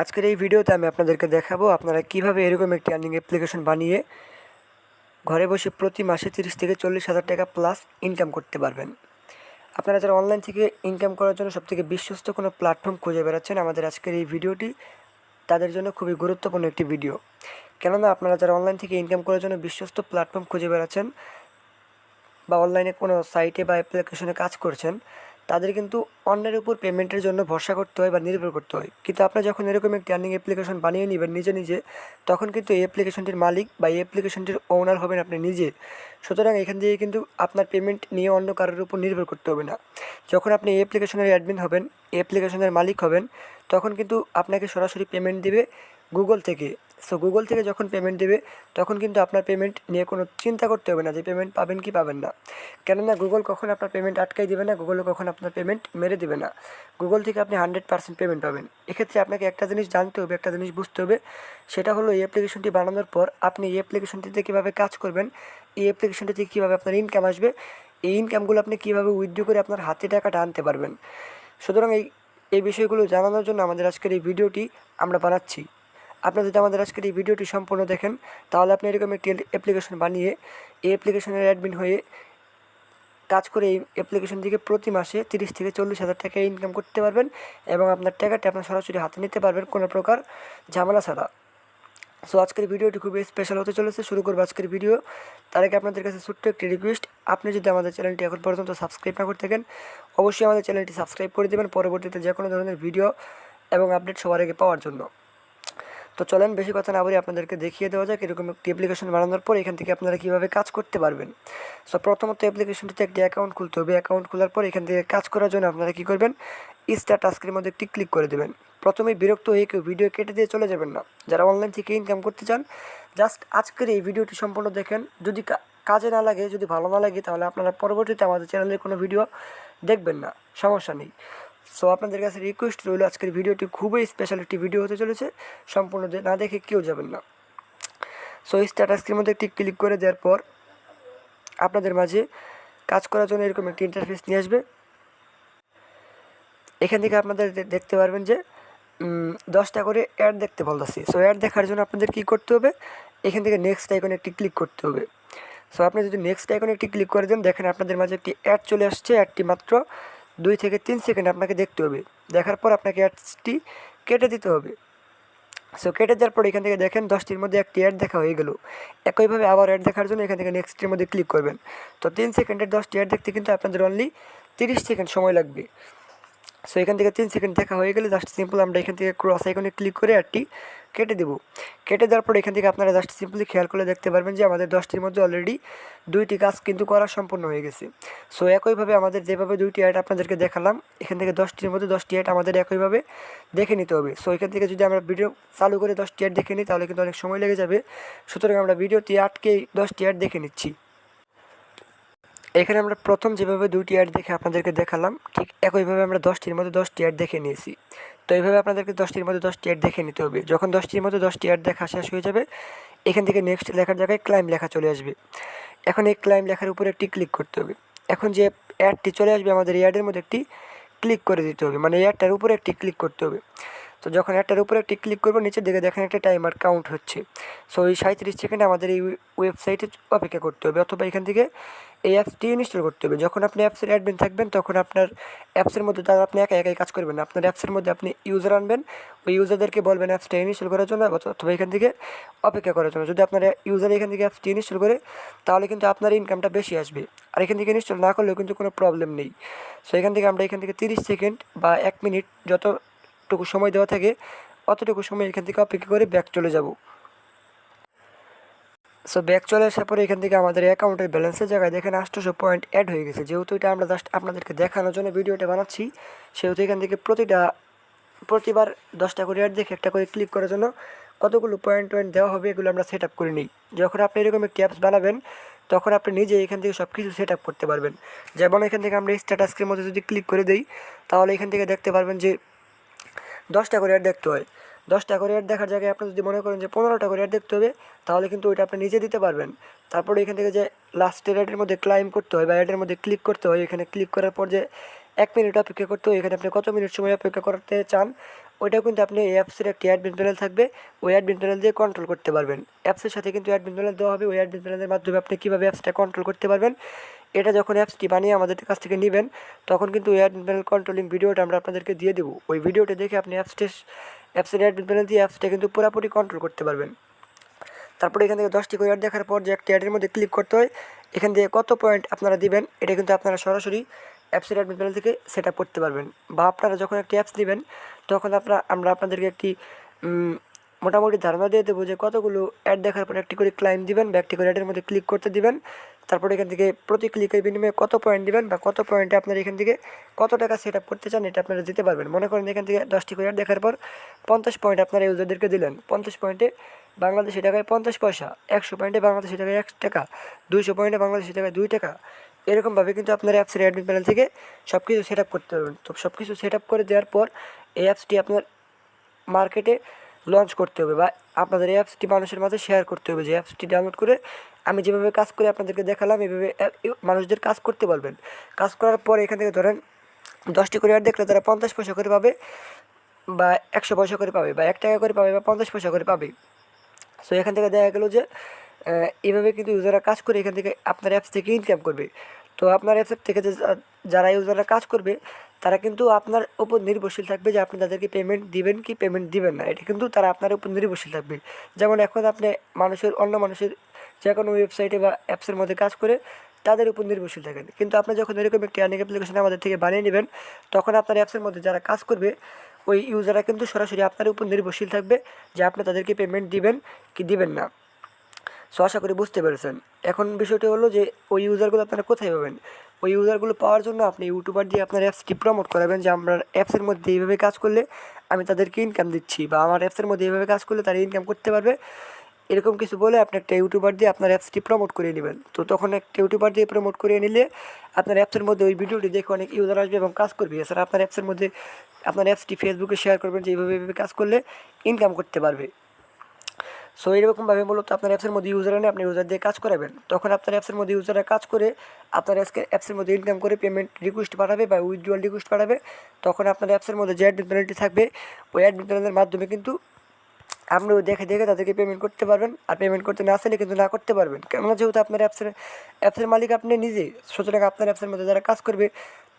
আজকের এই ভিডিওতে আমি আপনাদেরকে দেখাবো আপনারা কিভাবে এরকম একটি আর্নিং অ্যাপ্লিকেশন বানিয়ে ঘরে বসে প্রতি মাসে 30 থেকে 40 হাজার টাকা প্লাস ইনকাম করতে পারবেন। আপনারা যারা অনলাইন থেকে ইনকাম করার জন্য সবথেকে বিশ্বস্ত কোনো প্ল্যাটফর্ম খুঁজে বেড়াচ্ছেন, আমাদের আজকের এই ভিডিওটি তাদের জন্য খুবই গুরুত্বপূর্ণ একটি ভিডিও। কেননা আপনারা যারা অনলাইন থেকে ইনকাম করার জন্য বিশ্বস্ত প্ল্যাটফর্ম খুঁজে বেড়াচ্ছেন বা অনলাইনে কোনো সাইটে বা অ্যাপ্লিকেশনে কাজ করছেন, তাদের কিন্তু অন্যের উপর পেমেন্টের জন্য ভরসা করতে হয় বা নির্ভর করতে হয়। কিন্তু আপনি যখন এরকম একটি আর্নিং অ্যাপ্লিকেশন বানিয়ে নেবেন নিজে নিজে, তখন কিন্তু এই অ্যাপ্লিকেশনটির মালিক বা এই অ্যাপ্লিকেশনটির ওনার হবেন আপনি নিজে। সুতরাং এখান থেকে কিন্তু আপনার পেমেন্ট নিয়ে অন্য কারোর উপর নির্ভর করতে হবে না। যখন আপনি এই অ্যাপ্লিকেশনের অ্যাডমিন হবেন, এই অ্যাপ্লিকেশনের মালিক হবেন, তখন কিন্তু আপনাকে সরাসরি পেমেন্ট দেবে গুগল থেকে। সো গুগল থেকে যখন পেমেন্ট দেবে, তখন কিন্তু আপনার পেমেন্ট নিয়ে কোনো চিন্তা করতে হবে না যে পেমেন্ট পাবেন কি পাবেন না। কেননা গুগল কখন আপনার পেমেন্ট আটকাই দেবে না, গুগলও কখন আপনার পেমেন্ট মেরে দেবে না। গুগল থেকে আপনি 100% পেমেন্ট পাবেন। এক্ষেত্রে আপনাকে একটা জিনিস জানতে হবে, একটা জিনিস বুঝতে হবে, সেটা হলো এই অ্যাপ্লিকেশনটি বানানোর পর আপনি এই অ্যাপ্লিকেশনটিতে কীভাবে কাজ করবেন, এই অ্যাপ্লিকেশনটি থেকে কীভাবে আপনার ইনকাম আসবে, এই ইনকামগুলো আপনি কীভাবে উইথড্র করে আপনার হাতে টাকাটা আনতে পারবেন। সুতরাং এই বিষয়গুলো জানানোর জন্য আমাদের আজকের এই ভিডিওটি আমরা বানাচ্ছি। আপনি যদি আমাদের আজকের এই ভিডিওটি সম্পূর্ণ দেখেন, তাহলে আপনি এরকম একটি অ্যাপ্লিকেশন বানিয়ে এই অ্যাপ্লিকেশনের অ্যাডমিন হয়ে কাজ করে এই অ্যাপ্লিকেশন থেকে প্রতি মাসে 30 থেকে 40 হাজার টাকা ইনকাম করতে পারবেন এবং আপনার টাকাটা আপনার সরাসরি হাতে নিতে পারবেন কোনো প্রকার ঝামেলা ছাড়া। সো আজকের ভিডিওটি খুবই স্পেশাল হতে চলেছে। শুরু করবো আজকের ভিডিও। তার আগে আপনাদের কাছে ছোট্ট একটি রিকোয়েস্ট, আপনি যদি আমাদের চ্যানেলটি এখন পর্যন্ত সাবস্ক্রাইব না করে থাকেন, অবশ্যই আমাদের চ্যানেলটি সাবস্ক্রাইব করে দেবেন পরবর্তীতে যে কোনো ধরনের ভিডিও এবং আপডেট সবার আগে পাওয়ার জন্য। তো চলেন বেশি কথা না বলে আপনাদেরকে দেখিয়ে দেওয়া যাক এরকম একটি অ্যাপ্লিকেশন বানানোর পর এখান থেকে আপনারা কীভাবে কাজ করতে পারবেন। সো প্রথমত অ্যাপ্লিকেশনটিতে একটি অ্যাকাউন্ট খুলতে হবে। অ্যাকাউন্ট খোলার পর এখান থেকে কাজ করার জন্য আপনারা কী করবেন, স্টার্ট টাস্কের মধ্যে একটি ক্লিক করে দেবেন। প্রথমেই বিরক্ত হয়ে কেউ ভিডিও কেটে দিয়ে চলে যাবেন না। যারা অনলাইন থেকে ইনকাম করতে চান, জাস্ট আজকের এই ভিডিওটি সম্পূর্ণ দেখেন। যদি কাজে না লাগে, যদি ভালো না লাগে, তাহলে আপনারা পরবর্তীতে আমাদের চ্যানেলের কোনো ভিডিও দেখবেন না, সমস্যা নেই। সো আপনাদের কাছে রিকোয়েস্ট রইল, আজকের ভিডিওটি খুবই স্পেশাল একটি ভিডিও হতে চলেছে, সম্পূর্ণ না দেখে কেউ যাবেন না। সো স্ট্যাটাসের মধ্যে একটি ক্লিক করে দেওয়ার পর আপনাদের মাঝে কাজ করার জন্য এরকম একটি ইন্টারফেস নিয়ে আসবে। এখান থেকে আপনাদের দেখতে পারবেন যে 10টা করে অ্যাড দেখতে বলতেছি। সো অ্যাড দেখার জন্য আপনাদের কী করতে হবে, এখান থেকে নেক্সট আইকনে একটি ক্লিক করতে হবে। সো আপনি যদি নেক্সট আইকনে একটি ক্লিক করে দেন, দেখেন আপনাদের মাঝে একটি অ্যাড চলে আসছে। অ্যাডটি মাত্র 2 থেকে 3 সেকেন্ড আপনাকে দেখতে হবে। দেখার পর আপনাকে অ্যাডসটি কেটে দিতে হবে। সো কেটে দেওয়ার পর এখান থেকে দেখেন 10টির মধ্যে একটি অ্যাড দেখা হয়ে গেল। একইভাবে আবার অ্যাড দেখার জন্য এখান থেকে নেক্সটের মধ্যে ক্লিক করবেন। তো 3 সেকেন্ডের 10টি অ্যাড দেখতে কিন্তু আপনাদের অনলি 30 সেকেন্ড সময় লাগবে। সো এখান থেকে 3 সেকেন্ড দেখা হয়ে গেলে জাস্ট সিম্পল আমরা এখান থেকে ক্রস আইকনে ক্লিক করে অ্যাডটি কেটে দেবো। কেটে দেওয়ার পর এখান থেকে আপনারা জাস্ট সিম্পলি খেয়াল করে দেখতে পারবেন যে আমাদের 10টির মধ্যে অলরেডি 2টি কাজ কিন্তু করা সম্পূর্ণ হয়ে গেছে। সো একইভাবে আমাদের যেভাবে 2টি অ্যাড আপনাদেরকে দেখালাম, এখান থেকে 10টির মধ্যে 10টি অ্যাড আমাদের একইভাবে দেখে নিতে হবে। সো এখান থেকে যদি আমরা ভিডিও চালু করে 10টি অ্যাড দেখে নিই, তাহলে কিন্তু অনেক সময় লেগে যাবে। সুতরাং আমরা ভিডিওতে আটকে 10টি অ্যাড দেখে নিচ্ছি। এখানে আমরা প্রথম যেভাবে 2টি অ্যাড দেখে আপনাদেরকে দেখালাম, ঠিক একইভাবে আমরা 10টির মধ্যে 10টি অ্যাড দেখে নিয়েছি। তো এইভাবে আপনাদেরকে 10টির মধ্যে 10টি অ্যাড দেখে নিতে হবে। যখন 10টির মধ্যে 10টি অ্যাড দেখা শেষ হয়ে যাবে, এখান থেকে নেক্সট লেখার জায়গায় ক্লাইম লেখা চলে আসবে। এখন এই ক্লাইম লেখার উপরে একটি ক্লিক করতে হবে। এখন যে অ্যাডটি চলে আসবে, আমাদের এই অ্যাডের মধ্যে একটি ক্লিক করে দিতে হবে, মানে এই অ্যাডটার উপরে একটি ক্লিক করতে হবে। তো যখন একটার উপরে একটি ক্লিক করবো, নিচের দিকে দেখেন একটা টাইমার কাউন্ট হচ্ছে। সো এই 37 সেকেন্ড আমাদের এই ওয়েবসাইটে অপেক্ষা করতে হবে, অথবা এখান থেকে এই অ্যাপসটি ইনস্টল করতে হবে। যখন আপনি অ্যাপসের অ্যাডমিন থাকবেন, তখন আপনার অ্যাপসের মধ্যে তারা আপনি একা একাই কাজ করবেন না। আপনার অ্যাপসের মধ্যে আপনি ইউজার আনবেন, ওই ইউজারদেরকে বলবেন অ্যাপসটা ইনস্টল করার জন্য, অথবা এখান থেকে অপেক্ষা করার জন্য। যদি আপনার ইউজার এখান থেকে অ্যাপসটি ইনস্টল করে, তাহলে কিন্তু আপনার ইনকামটা বেশি আসবে। আর এখান থেকে ইনস্টল না করলেও কিন্তু কোনো প্রবলেম নেই। সো এখান থেকে আমরা এখান থেকে 30 সেকেন্ড বা 1 মিনিট যতটুকু সময় দেওয়া থাকে, অতটুকু সময় এখান থেকে অপেক্ষা করে ব্যাক চলে যাব। সো ব্যাক চলে আসার পরে এখান থেকে আমাদের অ্যাকাউন্টের ব্যালেন্সের জায়গায় দেখেন 800 পয়েন্ট অ্যাড হয়ে গেছে। যেহেতু এটা আমরা জাস্ট আপনাদেরকে দেখানোর জন্য ভিডিওটা বানাচ্ছি, সেহেতু এখান থেকে প্রতিবার 10টা করে অ্যাড দেখে একটা করে ক্লিক করার জন্য কতগুলো পয়েন্ট দেওয়া হবে, এগুলো আমরা সেট আপ করে নিই। যখন আপনি এরকম একটি অ্যাপস বানাবেন, তখন আপনি নিজে এখান থেকে সব কিছু সেট আপ করতে পারবেন। যেমন এখান থেকে আমরা স্ট্যাটাসের মধ্যে যদি ক্লিক করে দিই, তাহলে এখান থেকে দেখতে পারবেন যে 10টা করে অ্যাড দেখতে হয়। 10টা করে অ্যাড দেখার জায়গায় আপনি যদি মনে করেন যে 15টা করে অ্যাড দেখতে হবে, তাহলে কিন্তু ওইটা আপনি নিজে দিতে পারবেন। তারপরে এখান থেকে যে লাস্টের অ্যাডের মধ্যে ক্লাইম করতে হয় বা অ্যাডের মধ্যে ক্লিক করতে হয়, এখানে ক্লিক করার পর যে 1 মিনিট অপেক্ষা করতে হয়, এখানে আপনি কত মিনিট সময় অপেক্ষা করতে চান ওইটাও কিন্তু আপনি এই অ্যাপসের একটি অ্যাডমিন প্যানেল থাকবে, ওই অ্যাডমিন প্যানেল দিয়ে কন্ট্রোল করতে পারবেন। অ্যাপসের সাথে কিন্তু অ্যাডমিন প্যানেল দেওয়া হবে, ওই অ্যাডমিন প্যানেলের মাধ্যমে আপনি কীভাবে অ্যাপসটা কন্ট্রোল করতে পারবেন। এটা যখন অ্যাপসটি বানিয়ে আমাদের কাছ থেকে নেবেন তখন কিন্তু ওই অ্যাডমিন প্যানেল কন্ট্রোলিং ভিডিওটা আমরা আপনাদেরকে দিয়ে দেবো। ওই ভিডিওটা দেখে আপনি অ্যাপসের অ্যাডমিন প্যানেল দিয়ে অ্যাপসটা কিন্তু পুরোপুরি কন্ট্রোল করতে পারবেন। তারপরে এখান থেকে 10টি করে অ্যাড দেখার পর যে একটা অ্যাডের মধ্যে ক্লিক করতে হয়, এখান থেকে কত পয়েন্ট আপনারা দিবেন এটা কিন্তু আপনারা সরাসরি অ্যাপসের অ্যাডমিন প্যানেল থেকে সেট আপ করতে পারবেন। বা আপনারা যখন একটি অ্যাপস নেবেন তখন আমরা আপনাদেরকে একটি মোটামুটি ধারণা দিয়ে দেবো যে কতগুলো অ্যাড দেখার পর একটি করে ক্লাইম দিবেন বা একটি করে অ্যাডের মধ্যে ক্লিক করতে দিবেন। তারপরে এখান থেকে প্রতি ক্লিকের বিনিময়ে কত পয়েন্ট দিবেন বা কত পয়েন্টে আপনারা এখান থেকে কত টাকা সেট আপ করতে চান এটা আপনারা দিতে পারবেন। মনে করেন এখান থেকে 10টি করে অ্যাড দেখার পর 50 পয়েন্ট আপনারা ইউজারদেরকে দিলেন, 50 পয়েন্টে বাংলাদেশি টাকায় 50 পয়সা, 100 পয়েন্টে বাংলাদেশি টাকায় 1 টাকা, 200 পয়েন্টে বাংলাদেশি টাকায় 2 টাকা। এরকমভাবে কিন্তু আপনার অ্যাপসের অ্যাডমিন প্যানেল থেকে সব কিছু সেট আপ করতে পারবেন। তো সব কিছু সেট আপ করে দেওয়ার পর এই অ্যাপসটি আপনার মার্কেটে লঞ্চ করতে হবে বা আপনাদের এই অ্যাপসটি মানুষের মাঝে শেয়ার করতে হবে যে অ্যাপসটি ডাউনলোড করে আমি যেভাবে কাজ করে আপনাদেরকে দেখালাম এইভাবে মানুষদের কাজ করতে পারবেন। কাজ করার পর এখান থেকে ধরেন 10টি করে অ্যাড দেখলে তারা 50 পয়সা করে পাবে বা 100 পয়সা করে পাবে বা 1 টাকা করে পাবে বা 50 পয়সা করে পাবে। সো এখান থেকে দেখা গেলো যে এইভাবে কিন্তু ইউজাররা কাজ করে এখান থেকে আপনার অ্যাপস থেকে ইনকাম করবে। তো আপনার অ্যাপসের থেকে যারা ইউজাররা কাজ করবে তারা কিন্তু আপনার উপর নির্ভরশীল থাকবে যে আপনি তাদেরকে পেমেন্ট দিবেন কি পেমেন্ট দিবেন না, এটা কিন্তু তারা আপনার উপর নির্ভরশীল থাকবে। যেমন এখন আপনি অন্য মানুষের যে কোনো ওয়েবসাইটে বা অ্যাপসের মধ্যে কাজ করে তাদের উপর নির্ভরশীল থাকেন, কিন্তু আপনি যখন এরকম একটি আর্নিং অ্যাপ্লিকেশন আমাদের থেকে বানিয়ে নেবেন তখন আপনার অ্যাপসের মধ্যে যারা কাজ করবে ওই ইউজাররা কিন্তু সরাসরি আপনার উপর নির্ভরশীল থাকবে যে আপনি তাদেরকে পেমেন্ট দিবেন কি দিবেন না। সো আশা করি বুঝতে পেরেছেন। এখন বিষয়টি হলো যে ওই ইউজারগুলো আপনারা কোথায় পাবেন। ওই ইউজারগুলো পাওয়ার জন্য আপনি ইউটিউবার দিয়ে আপনার অ্যাপসটি প্রমোট করাবেন যে আমার অ্যাপসের মধ্যে এইভাবে কাজ করলে আমি তাদেরকে ইনকাম দিচ্ছি বা আমার অ্যাপসের মধ্যে এইভাবে কাজ করলে তারা ইনকাম করতে পারবে, এরকম কিছু বলে আপনি একটা ইউটিউবার দিয়ে আপনার অ্যাপসটি প্রমোট করে নেবেন। তো তখন একটা ইউটিউবার দিয়ে প্রমোট করে নিলে আপনার অ্যাপসের মধ্যে ওই ভিডিওটি দেখে অনেক ইউজার আসবে এবং কাজ করবে। এছাড়া আপনার অ্যাপসের মধ্যে আপনার অ্যাপসটি ফেসবুকে শেয়ার করবেন যে এইভাবে কাজ করলে ইনকাম করতে পারবে। সো এইরকমভাবে মূলত আপনার অ্যাপসের মধ্যে ইউজার এনে আপনি ইউজার দিয়ে কাজ করাবেন। তখন আপনার অ্যাপসের মধ্যে ইউজাররা কাজ করে আপনার অ্যাপসের মধ্যে ইনকাম করে পেমেন্ট রিকোয়েস্ট পাঠাবে বা উইথড্রয়াল রিকোয়েস্ট পাঠাবে। তখন আপনার অ্যাপসের মধ্যে যে অ্যাডমিন প্যানেলটি থাকবে ওই অ্যাডমিন প্যানেলের মাধ্যমে কিন্তু আপনি দেখে তাদেরকে পেমেন্ট করতে পারবেন। আর পেমেন্ট করতে না চাইলে কিন্তু না করতে পারবেন, কেননা যেহেতু আপনার অ্যাপসের মালিক আপনি নিজে, সুতরাং আপনার অ্যাপসের মধ্যে যারা কাজ করবে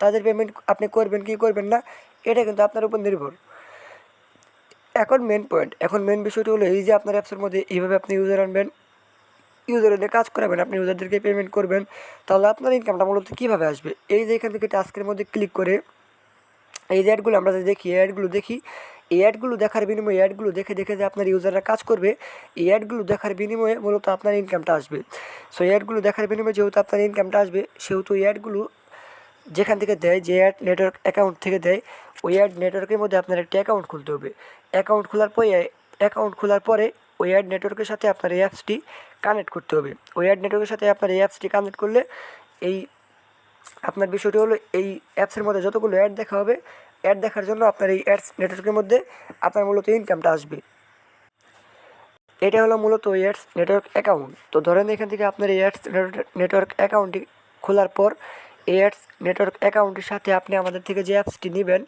তাদের পেমেন্ট আপনি করবেন কি করবেন না এটা কিন্তু আপনার উপর নির্ভর। এখন মেন বিষয়টি হলো এই যে আপনার অ্যাপসের মধ্যে এইভাবে আপনি ইউজার আনবেন, ইউজার এনে কাজ করাবেন, আপনি ইউজারদেরকে পেমেন্ট করবেন, তাহলে আপনার ইনকামটা মূলত কীভাবে আসবে। এই যে এখান থেকে টাস্কের মধ্যে ক্লিক করে এই যে অ্যাডগুলো আমরা যে দেখি এই অ্যাডগুলো দেখার বিনিময়ে অ্যাডগুলো দেখে যে আপনার ইউজাররা কাজ করবে, এই অ্যাডগুলো দেখার বিনিময়ে মূলত আপনার ইনকামটা আসবে। সো এই অ্যাডগুলো দেখার বিনিময়ে যেহেতু আপনার ইনকামটা আসবে সেহেতু এই অ্যাডগুলো যেখান থেকে দেয় যে অ্যাড নেটওয়ার্ক অ্যাকাউন্ট থেকে দেয় ওই অ্যাড নেটওয়ার্কের মধ্যে আপনার একটি অ্যাকাউন্ট খুলতে হবে। অ্যাকাউন্ট খোলার পরে ওই অ্যাড নেটওয়ার্কের সাথে আপনার এই অ্যাপসটি কানেক্ট করতে হবে। ওই অ্যাড নেটওয়ার্কের সাথে আপনার এই অ্যাপসটি কানেক্ট করলে এই আপনার বিষয়টি হলো এই অ্যাপসের মধ্যে যতগুলো অ্যাড দেখা হবে অ্যাড দেখার জন্য আপনার এই অ্যাডস নেটওয়ার্কের মধ্যে আপনার মূলত ইনকামটা আসবে। এটা হলো মূলত ওই অ্যাডস নেটওয়ার্ক অ্যাকাউন্ট। তো ধরেন এখান থেকে আপনার এই অ্যাডস নেটওয়ার্ক অ্যাকাউন্টটি খোলার পর এই অ্যাডস নেটওয়ার্ক অ্যাকাউন্টের সাথে আপনি আমাদের থেকে যে অ্যাপসটি নেবেন,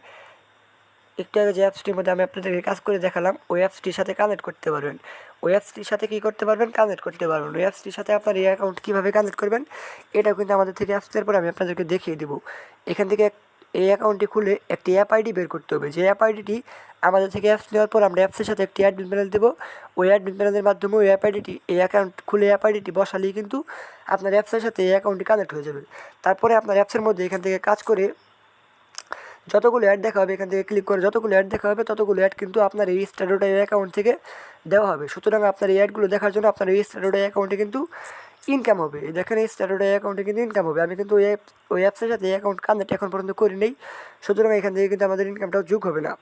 একটু আগে যে অ্যাপসটির মধ্যে আমি আপনাদেরকে কাজ করে দেখালাম ওই অ্যাপসটির সাথে কানেক্ট করতে পারবেন। ওই অ্যাপসটির সাথে কী করতে পারবেন, কানেক্ট করতে পারবেন। ওই অ্যাপসটির সাথে আপনার এই অ্যাকাউন্ট কীভাবে কানেক্ট করবেন এটাও কিন্তু আমাদের থেকে অ্যাপসের পরে আমি আপনাদেরকে দেখিয়ে দেবো। এখান থেকে এই অ্যাকাউন্টটি খুলে একটি অ্যাপ আইডি বের করতে হবে। যে অ্যাপ আইডিটি আমাদের থেকে অ্যাপস নেওয়ার পর আমরা অ্যাপসের সাথে একটি অ্যাডমিন প্যানেল দেবো। ওই অ্যাডমিন প্যানেলের মাধ্যমে ওই এই অ্যাকাউন্ট খুলে অ্যাপ আইডিটি বসালেই কিন্তু আপনার অ্যাপসের সাথে এই অ্যাকাউন্টটি কানেক্ট হয়ে যাবে। তারপরে আপনার অ্যাপসের মধ্যে এখান থেকে কাজ করে যতগুলো অ্যাড দেখা হবে এখান থেকে ক্লিক করে যতগুলো অ্যাড দেখা হবে ততগুলো অ্যাড কিন্তু আপনার এই স্ট্যাটাস অ্যাকাউন্ট থেকে দেওয়া হবে। সুতরাং আপনার এই অ্যাডগুলো দেখার জন্য আপনার এই স্ট্যাটাস অ্যাকাউন্টে কিন্তু ইনকাম হবে। দেখেন এই স্ট্যাটাস অ্যাকাউন্টে কিন্তু ইনকাম হবে। আমি কিন্তু ওই অ্যাপসের সাথে এই অ্যাকাউন্ট কানেক্ট এখন পর্যন্ত করি নেই, সুতরাং এখান থেকে কিন্তু আমাদের ইনকামটাও যোগ হবে না।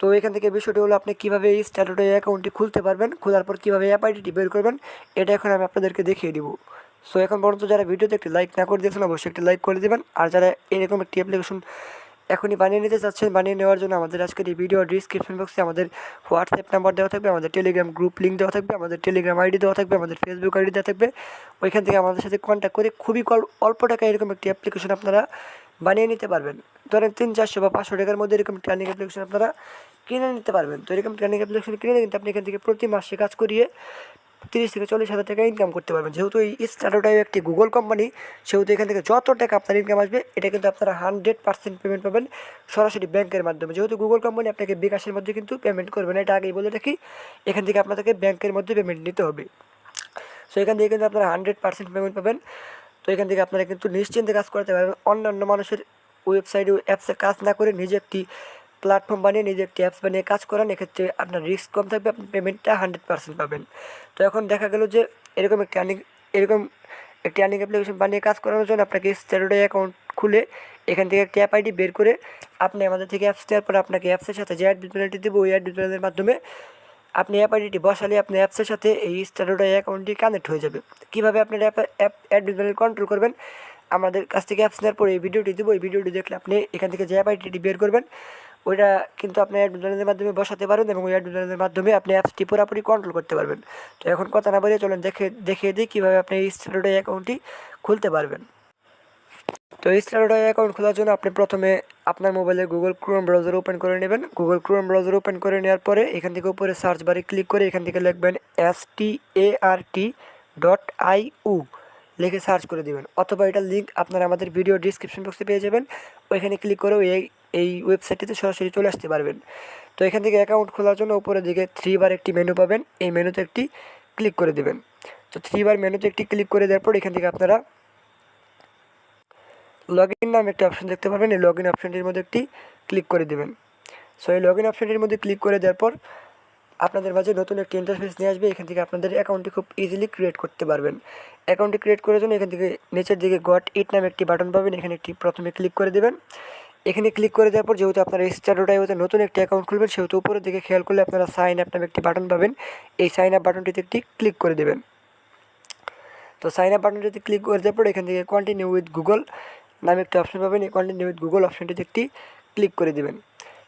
তো এখান থেকে বিষয়টি হলো আপনি কীভাবে এই স্ট্যাটাস অ্যাকাউন্টটি খুলতে পারবেন, খোলার পর কীভাবে অ্যাপ আইডিটি বের করবেন এটা এখন আমি আপনাদেরকে দেখিয়ে দিব। সো এখন পর্যন্ত যারা ভিডিওতে একটি লাইক না করে দিয়েছেন অবশ্যই একটি লাইক করে দেবেন। আর যারা এরকম একটি অ্যাপ্লিকেশন এখনই বানিয়ে নিতে চাচ্ছেন, বানিয়ে নেওয়ার জন্য আমাদের আজকের এই ভিডিও ডিসক্রিপশন বক্সে আমাদের হোয়াটসঅ্যাপ নাম্বার দেওয়া থাকবে, আমাদের টেলিগ্রাম গ্রুপ লিঙ্ক দেওয়া থাকবে, আমাদের টেলিগ্রাম আইডি দেওয়া থাকবে, আমাদের ফেসবুক আইডি দেওয়া থাকবে। ওইখান থেকে আমাদের সাথে কন্ট্যাক্ট করে খুবই অল্প টাকায় এরকম একটি অ্যাপ্লিকেশন আপনারা বানিয়ে নিতে পারবেন। ধরেন 300-400 বা 500 টাকার মধ্যে এরকম একটি আর্নিং অ্যাপ্লিকেশন আপনারা কিনে নিতে পারবেন। তো এরকম আর্নিং অ্যাপ্লিকেশন কিনে কিন্তু আপনি এখান থেকে প্রতি মাসে কাজ করিয়ে 30 থেকে 40 হাজার টাকা ইনকাম করতে পারবেন। যেহেতু এই স্টার্টআপ একটি গুগল কোম্পানি, সেহেতু এখান থেকে যত টাকা আপনার ইনকাম আসবে এটা কিন্তু আপনারা 100% পেমেন্ট পাবেন সরাসরি ব্যাংকের মাধ্যমে। যেহেতু গুগল কোম্পানি আপনাকে বিকাশের মধ্যে কিন্তু পেমেন্ট করবে না, এটা আগেই বলে রাখি। এখান থেকে আপনাদেরকে ব্যাংকের মধ্যে পেমেন্ট নিতে হবে। সো এখান থেকে কিন্তু আপনারা 100% পেমেন্ট পাবেন। তো এখান থেকে আপনারা কিন্তু নিশ্চিন্তে কাজ করতে পারবেন। অন্যান্য মানুষের ওয়েবসাইটে অ্যাপসে কাজ না করে নিজে একটি প্ল্যাটফর্ম বানিয়ে নিজে একটি অ্যাপস বানিয়ে কাজ করান, এক্ষেত্রে আপনার রিস্ক কম থাকবে, আপনি পেমেন্টটা 100% পাবেন। তো এখন দেখা গেল যে এরকম একটি আর্নিং অ্যাপ্লিকেশন বানিয়ে কাজ করানোর জন্য আপনাকে স্যাটারডে অ্যাকাউন্ট খুলে এখান থেকে একটি অ্যাপ আইডি বের করে আপনি আমাদের থেকে অ্যাপস নেওয়ার পরে আপনাকে অ্যাপসের সাথে যে অ্যাডভার্টাইজমেন্টটি দেবো ওই অ্যাডভার্টাইজমেন্টের মাধ্যমে আপনি অ্যাপ আইডিটি বসালে আপনি অ্যাপসের সাথে এই স্টারডাই অ্যাকাউন্টটি কানেক্ট হয়ে যাবে। কীভাবে আপনার অ্যাপ অ্যাডভার্টাইজমেন্ট কন্ট্রোল করবেন, আমাদের কাছ থেকে অ্যাপস নেওয়ার পরে এই ভিডিওটি দেবো। এই ভিডিওটি দেখলে আপনি এখান থেকে যে অ্যাপ আইডিটি বের করবেন ওইটা কিন্তু আপনি অ্যাডভার্টাইজমেন্টের মাধ্যমে বসাতে পারেন এবং ওই অ্যাডভার্টাইজমেন্টের মাধ্যমে আপনি অ্যাপসটি পুরোপুরি কন্ট্রোল করতে পারবেন। তো এখন কথা না বলে চলেন দেখিয়ে দিই কীভাবে আপনি এই স্টারডাই অ্যাকাউন্টটি খুলতে পারবেন। তো এই স্টারডাই অ্যাকাউন্ট খোলার জন্য আপনি প্রথমে আপনার মোবাইলে গুগল ক্রোম ব্রাউজার ওপেন করে নেবেন। গুগল ক্রোম ব্রাউজার ওপেন করে নেওয়ার পরে এখান থেকে উপরে সার্চ বারে ক্লিক করে এখান থেকে লিখবেন start.iu লিখে সার্চ করে দেবেন, অথবা এটার লিঙ্ক আপনারা আমাদের ভিডিও ডিসক্রিপশন বক্সে পেয়ে যাবেন। ওইখানে ক্লিক করেও এই ওয়েবসাইটটিতে সরাসরি চলে আসতে পারবেন। তো এখান থেকে অ্যাকাউন্ট খোলার জন্য উপরের দিকে 3 বার একটি মেনু পাবেন, এই মেনুতে একটি ক্লিক করে দেবেন। তো 3 বার মেনুতে একটি ক্লিক করে দেওয়ার পর এখান থেকে আপনারা লগ ইন নামে একটা অপশন দেখতে পাবেন, এই লগ ইন অপশনটির মধ্যে একটি ক্লিক করে দেবেন। সো এই লগ ইন অপশনটির মধ্যে ক্লিক করে দেওয়ার পর আপনাদের মাঝে নতুন একটি ইন্টারফেস নিয়ে আসবে। এখান থেকে আপনাদের অ্যাকাউন্টটি খুব ইজিলি ক্রিয়েট করতে পারবেন। অ্যাকাউন্টটি ক্রিয়েট করার জন্য এখান থেকে নিচের দিকে গট ইট নামে একটি বাটন পাবেন, এখানে একটি প্রথমে ক্লিক করে দেবেন। এখানে ক্লিক করে দেওয়ার পর যেহেতু আপনারা স্টারডাইওতে নতুন একটি অ্যাকাউন্ট খুলবেন, সেহেতু উপরের দিকে খেয়াল করলে আপনারা সাইন আপ নামে একটি বাটন পাবেন, এই সাইন আপ বাটনটিতে একটি ক্লিক করে দেবেন। তো সাইন আপ বাটনটিতে ক্লিক করে দেওয়ার পর এখান থেকে কন্টিনিউ উইথ গুগল নামে একটি অপশন পাবেন, এই কন্টিনিউ উইথ গুগল অপশনটিতে একটি ক্লিক করে দেবেন।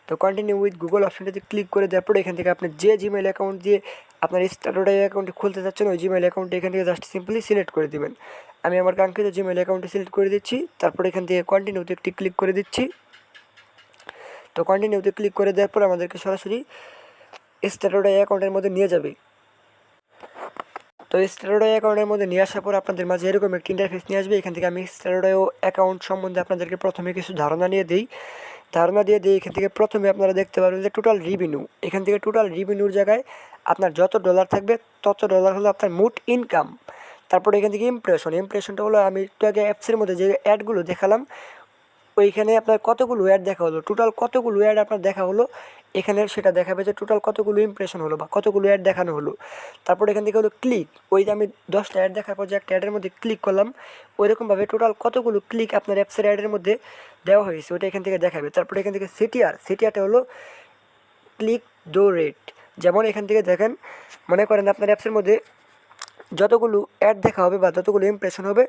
তো কন্টিনিউ উইথ গুগল অপশনটিতে ক্লিক করে দেওয়ার পর এখান থেকে আপনি যে জিমেইল অ্যাকাউন্ট দিয়ে আপনার স্টারডাই অ্যাকাউন্টটি খুলতে চাচ্ছেন ওই জিমেইল অ্যাকাউন্টটি এখান থেকে জাস্ট সিম্পলি সিলেক্ট করে দেবেন। আমি আমার কাঙ্ক্ষিত জিমেইল অ্যাকাউন্টটি সিলেক্ট করে দিচ্ছি, তারপর এখান থেকে কন্টিনিউতে একটি ক্লিক করে দিচ্ছি। তো কন্টিনিউতে ক্লিক করে দেওয়ার পর আমাদেরকে সরাসরি স্টারডাই অ্যাকাউন্টের মধ্যে নিয়ে যাবে। তো স্টারডাই অ্যাকাউন্টের মধ্যে নিয়ে আসার পর আপনাদের মাঝে এরকম একটি ইন্টারফেস নিয়ে আসবে। এখান থেকে আমি স্টারডাই অ্যাকাউন্ট সম্বন্ধে আপনাদেরকে প্রথমে কিছু ধারণা দিয়ে দিই। এখান থেকে প্রথমে আপনারা দেখতে পারবেন যে টোটাল রিভিনিউ, এখান থেকে টোটাল রিভিনিউর জায়গায় আপনার যত ডলার থাকবে তত ডলার হলো আপনার মোট ইনকাম। তারপরে এখান থেকে ইমপ্রেশনটা হলো আমি একটু আগে অ্যাপসের মধ্যে যে অ্যাডগুলো দেখালাম ওইখানে আপনার কতগুলো অ্যাড দেখা হলো, টোটাল কতগুলো অ্যাড আপনার দেখা হলো এখানে সেটা দেখাবে যে টোটাল কতগুলো ইমপ্রেশন হলো বা কতগুলো অ্যাড দেখানো হলো। তারপর এখান থেকে হলো ক্লিক, ওই যে আমি 10টা অ্যাড দেখার পর যে একটা অ্যাডের মধ্যে ক্লিক করলাম ওইরকমভাবে টোটাল কতগুলো ক্লিক আপনার অ্যাপসের অ্যাডের মধ্যে দেওয়া হয়েছে ওটা এখান থেকে দেখাবে। তারপরে এখান থেকে সিটিআরটা হলো ক্লিক দো রেট। যেমন এখান থেকে দেখেন, মনে করেন আপনার অ্যাপসের মধ্যে যতগুলো অ্যাড দেখা হবে বা যতগুলো ইমপ্রেশন হবে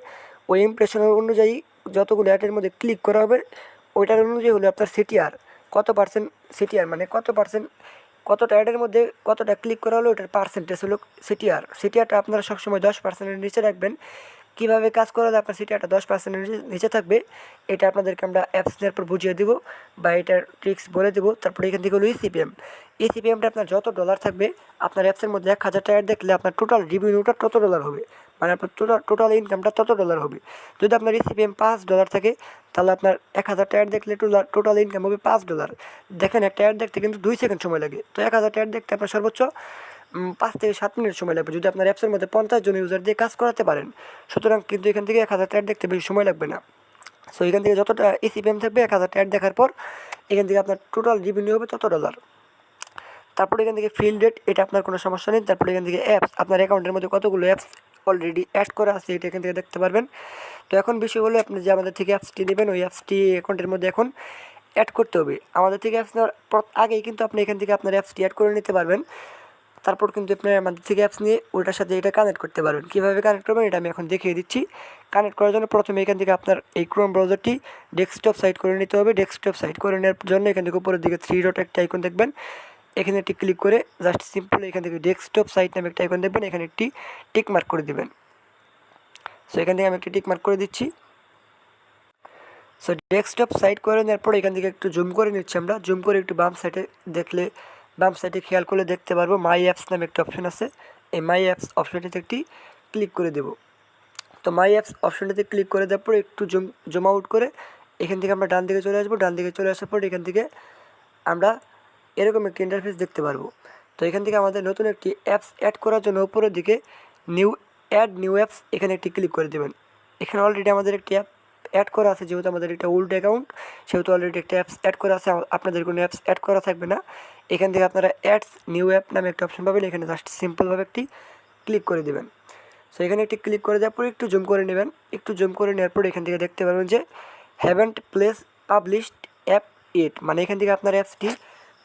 ওই ইমপ্রেশনের অনুযায়ী যতগুলো অ্যাডের মধ্যে ক্লিক করা হবে ওইটার অনুযায়ী হলো আপনার সিটিআর কত পার্সেন্ট। সিটিআর মানে কত পার্সেন্ট, কতটা অ্যাডের মধ্যে কতটা ক্লিক করা হলো ওটার পার্সেন্টেজ হলো সিটিআরটা আপনারা সবসময় 10%-এর নিচে রাখবেন। কীভাবে কাজ করালে আপনার সিটিআরটা 10%-এর নিচে থাকবে এটা আপনাদেরকে আমরা অ্যাপস নেওয়ার পর বুঝিয়ে দেবো বা এটার ট্রিক্স বলে দেবো। তারপরে এখান থেকে হলো ইসিপিএমটা আপনার যত ডলার থাকবে আপনার অ্যাপসের মধ্যে 1000 টাকা দেখলে আপনার টোটাল রিভিনিউটা তত ডলার হবে, মানে আপনার টোটাল ইনকামটা তত ডলার হবে। যদি আপনার ইসিপিএম $5 থাকে তাহলে আপনার 1000 টাকা দেখলে টোটাল ইনকাম হবে $5। দেখেন একটা অ্যাড দেখতে কিন্তু 2 সেকেন্ড সময় লাগে, তো 1000 টাকা দেখতে আপনার সর্বোচ্চ 5 থেকে 7 মিনিট সময় লাগবে যদি আপনার অ্যাপসের মধ্যে 50 জন ইউজার দিয়ে কাজ করাতে পারেন। সুতরাং কিন্তু এখান থেকে 1000 টাকা দেখতে বেশি সময় লাগবে না। সো এখান থেকে যতটা ইসিপিএম থাকবে 1000 টাকা দেখার পর এখান থেকে আপনার টোটাল রিভিনিউ হবে তত ডলার। তারপরে এখান থেকে ফিল রেট, এটা আপনার কোনো সমস্যা নেই। তারপরে এখান থেকে অ্যাপস, আপনার অ্যাকাউন্টের মধ্যে কতগুলো অ্যাপস অলরেডি অ্যাড করা আছে এটা এখান থেকে দেখতে পারবেন। তো এখন বিষয় হলো আপনি যে আমাদের থেকে অ্যাপসটি নেবেন ওই অ্যাপসটি অ্যাকাউন্টের মধ্যে এখন অ্যাড করতে হবে। আমাদের থেকে অ্যাপস নেওয়ার আগেই কিন্তু আপনি এখান থেকে আপনার অ্যাপসটি অ্যাড করে নিতে পারবেন। তারপর কিন্তু আপনি আমাদের থেকে অ্যাপস নিয়ে ওটার সাথে এটা কানেক্ট করতে পারবেন। কীভাবে কানেক্ট করবেন এটা আমি এখন দেখিয়ে দিচ্ছি। কানেক্ট করার জন্য প্রথমে এখান থেকে আপনার এই ক্রোম ব্রাউজারটি ডেস্কটপ সাইট করে নিতে হবে। ডেস্কটপ সাইট করে নেওয়ার জন্য এখান থেকে উপরের দিকে 3 ডট একটা আইকন দেখবেন, এখানে একটি ক্লিক করে জাস্ট সিম্পল এখান থেকে ডেস্কটপ সাইট নামে একটা আইকন দেখবেন, এখানে একটি টিক মার্ক করে দেবেন। সো এখান থেকে আমি একটি টিক মার্ক করে দিচ্ছি। সো ডেস্কটপ সাইড করে নেওয়ার পর এখান থেকে একটু জুম করে নিচ্ছি আমরা। জুম করে একটু বাম সাইডে দেখলে, বাম সাইডে খেয়াল করলে দেখতে পারবো মাই অ্যাপস নামে একটা অপশন আছে। এই মাই অ্যাপস অপশনটিতে একটি ক্লিক করে দেব। তো মাই অ্যাপস অপশনটিতে ক্লিক করে দেওয়ার পর একটু জুম আউট করে এখান থেকে আমরা ডান দিকে চলে আসবো। ডান দিকে চলে আসার পর এখান থেকে আমরা এরকম একটি ইন্টারফেস দেখতে পারবো। তো এখান থেকে আমাদের নতুন একটি অ্যাপস অ্যাড করার জন্য উপরের দিকে নিউ অ্যাপস এখানে একটি ক্লিক করে দেবেন। এখানে অলরেডি আমাদের একটি অ্যাপ অ্যাড করা আছে, যেহেতু আমাদের একটা ওল্ড অ্যাকাউন্ট সেহেতু অলরেডি একটা অ্যাপস অ্যাড করা আছে। আপনাদের কোনো অ্যাপস অ্যাড করা থাকবে না। এখান থেকে আপনারা অ্যাডস নিউ অ্যাপ নামে একটা অপশন পাবেন, এখানে জাস্ট সিম্পলভাবে একটি ক্লিক করে দেবেন। সো এখানে একটি ক্লিক করে দেওয়ার পর একটু জুম করে নেবেন। একটু জুম করে নেওয়ার পর এখান থেকে দেখতে পারবেন যে হ্যাভেন্ট প্লেস পাবলিশড অ্যাপ ইট, মানে এখান থেকে আপনার অ্যাপসটি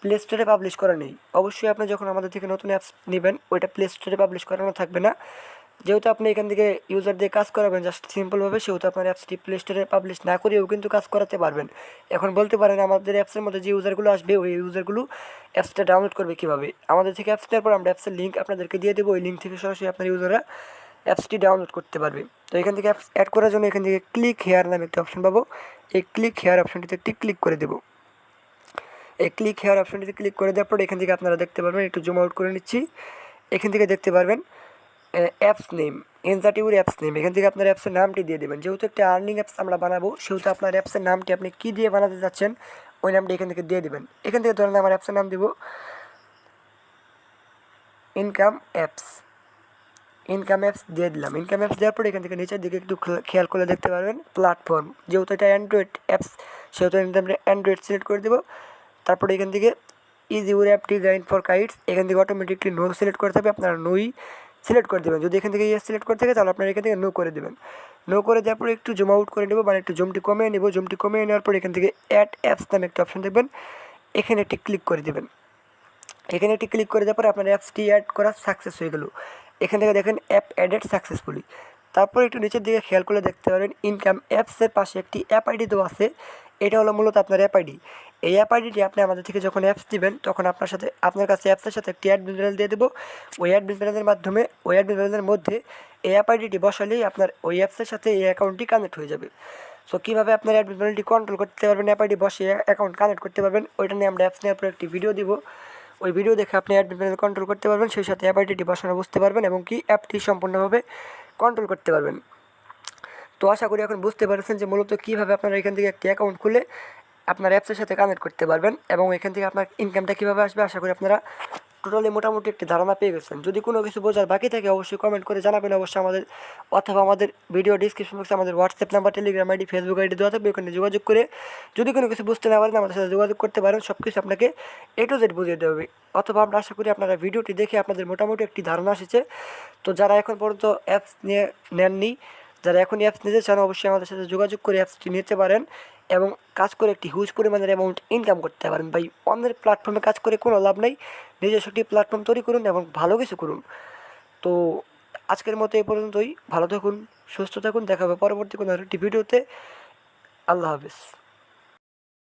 প্লে স্টোরে পাবলিশ করা নেই। অবশ্যই আপনি যখন আমাদের থেকে নতুন অ্যাপস নেবেন ওইটা প্লে স্টোরে পাবলিশ করানো থাকবে না। যেহেতু আপনি এখান থেকে ইউজার দিয়ে কাজ করাবেন জাস্ট সিম্পলভাবে, সেহেতু আপনার অ্যাপসটি প্লে স্টোরে পাবলিশ না করেও কিন্তু কাজ করাতে পারবেন। এখন বলতে পারেন আমাদের অ্যাপসের মধ্যে যে ইউজারগুলো আসবে ওই ইউজারগুলো অ্যাপসটা ডাউনলোড করবে কীভাবে? আমাদের থেকে অ্যাপস নেওয়ার পর আমরা অ্যাপসের লিঙ্ক আপনাদেরকে দিয়ে দেবো। ওই লিঙ্ক থেকে সরাসরি আপনার ইউজাররা অ্যাপসটি ডাউনলোড করতে পারবে। তো এখান থেকে অ্যাপস অ্যাড করার জন্য এখান থেকে ক্লিক হেয়ার নামে একটা অপশন পাবো। এই ক্লিক হেয়ার অপশনটিতে একটি ক্লিক করে দেবো। এই ক্লিক হেয়ার অপশনটিতে ক্লিক করে দেওয়ার পর এখান থেকে আপনারা দেখতে পারবেন, একটু জুম আউট করে নিচ্ছি, এখান থেকে দেখতে পারবেন apps name, insert your apps name. এখান থেকে আপনার অ্যাপসের নামটি দিয়ে দেবেন। যেহেতু একটা আর্নিং অ্যাপস আমরা বানাবো সেহেতু আপনার অ্যাপসের নামটি আপনি কী দিয়ে বানাতে চাচ্ছেন ওই নামটি এখান থেকে দিয়ে দেবেন। এখান থেকে ধরেন আমার অ্যাপসের নাম দিব ইনকাম অ্যাপস। ইনকাম অ্যাপস দিয়ে দিলাম। ইনকাম অ্যাপস দেওয়ার পর এখান থেকে নিচের দিকে একটু খেয়াল করে দেখতে পারবেন প্ল্যাটফর্ম, যেহেতু এটা অ্যান্ড্রয়েড অ্যাপস সেহেতু আমরা অ্যান্ড্রয়েড সিলেক্ট করে দেবো। তারপরে এখান থেকে is your app design for kites, এখান থেকে অটোমেটিকলি নো সিলেক্ট করতে হবে, আপনারা নোই সিলেক্ট করে দেবেন। যদি এখান থেকে ইয়ে সিলেক্ট করতে থাকে তাহলে আপনারা এখান থেকে নো করে দেবেন। নো করে দেওয়ার পরে একটু জুম আউট করে নেব, মানে একটু জুমটি কমিয়ে নেব। জুমটি কমিয়ে নেওয়ার পর এখান থেকে অ্যাড অ্যাপস নামে একটা অপশন দেখবেন, এখানে একটি ক্লিক করে দেবেন। এখানে একটি ক্লিক করে দেওয়ার পরে আপনার অ্যাপসটি অ্যাড করা সাকসেস হয়ে গেল। এখান থেকে দেখেন অ্যাপ অ্যাডেড সাকসেসফুলি। তারপর একটু নিচের দিকে খেয়াল করে দেখতে পারেন ইনকাম অ্যাপসের পাশে একটি অ্যাপ আইডি দেওয়া আছে। এটা হলো মূলত আপনার অ্যাপ আইডি। এই অ্যাপ আইডিটি আপনি আমাদের থেকে যখন অ্যাপস দিবেন তখন আপনার কাছে অ্যাপসের সাথে একটি অ্যাডমিন প্যানেল দিয়ে দেবো। ওই অ্যাডমিন প্যানেলের মাধ্যমে ওই অ্যাডমিন প্যানেলের মধ্যে এই অ্যাপ আইডিটি বসালেই আপনার ওই অ্যাপসের সাথে এই অ্যাকাউন্টটি কানেক্ট হয়ে যাবে। সো কীভাবে আপনার অ্যাডমিন প্যানেলটি কন্ট্রোল করতে পারবেন, অ্যাপ আইডি বসে অ্যাকাউন্ট কানেক্ট করতে পারবেন, ওইটা নিয়ে আমরা অ্যাপস নেওয়ার পর একটি ভিডিও দিব। ওই ভিডিও দেখে আপনি অ্যাডমিন প্যানেল কন্ট্রোল করতে পারবেন, সেই সাথে অ্যাপ আইডিটি বসানো বুঝতে পারবেন এবং কি অ্যাপটি সম্পূর্ণভাবে কন্ট্রোল করতে পারবেন। তো আশা করি এখন বুঝতে পারছেন যে মূলত কীভাবে আপনারা এখান থেকে একটি অ্যাকাউন্ট খুলে আপনার অ্যাপসের সাথে কানেক্ট করতে পারবেন এবং এখান থেকে আপনার ইনকামটা কীভাবে আসবে। আশা করি আপনারা টোটালি মোটামুটি একটি ধারণা পেয়ে গেছেন। যদি কোনো কিছু বোঝার বাকি থাকে অবশ্যই কমেন্ট করে জানাবেন অবশ্যই আমাদের, অথবা আমাদের ভিডিও ডিসক্রিপশন বক্সে আমাদের WhatsApp number, Telegram ID, Facebook ID দেওয়া থাকবে, ওখানে যোগাযোগ করে যদি কোনো কিছু বুঝতে না পারেন আমাদের সাথে যোগাযোগ করতে পারেন। সব কিছু আপনাকে A to Z বুঝিয়ে দেওয়া হবে। অথবা আমরা আশা করি আপনারা ভিডিওটি দেখে আপনাদের মোটামুটি একটি ধারণা এসেছে। তো যারা এখন পর্যন্ত অ্যাপস নিয়ে নেননি, যারা এখনই অ্যাপস নিতে চান অবশ্যই আমাদের সাথে যোগাযোগ করে অ্যাপসটি নিতে পারেন এবং কাজ করে একটি হিউজ পরিমাণের অ্যামাউন্ট ইনকাম করতে পারেন। ভাই অন্যের প্ল্যাটফর্মে কাজ করে কোনো লাভ নেই, নিজস্ব একটি প্ল্যাটফর্ম তৈরি করুন এবং ভালো কিছু করুন। তো আজকের মতো এই পর্যন্তই। ভালো থাকুন, সুস্থ থাকুন, দেখা হবে পরবর্তী কোনো একটি ভিডিওতে। আল্লাহ হাফেজ।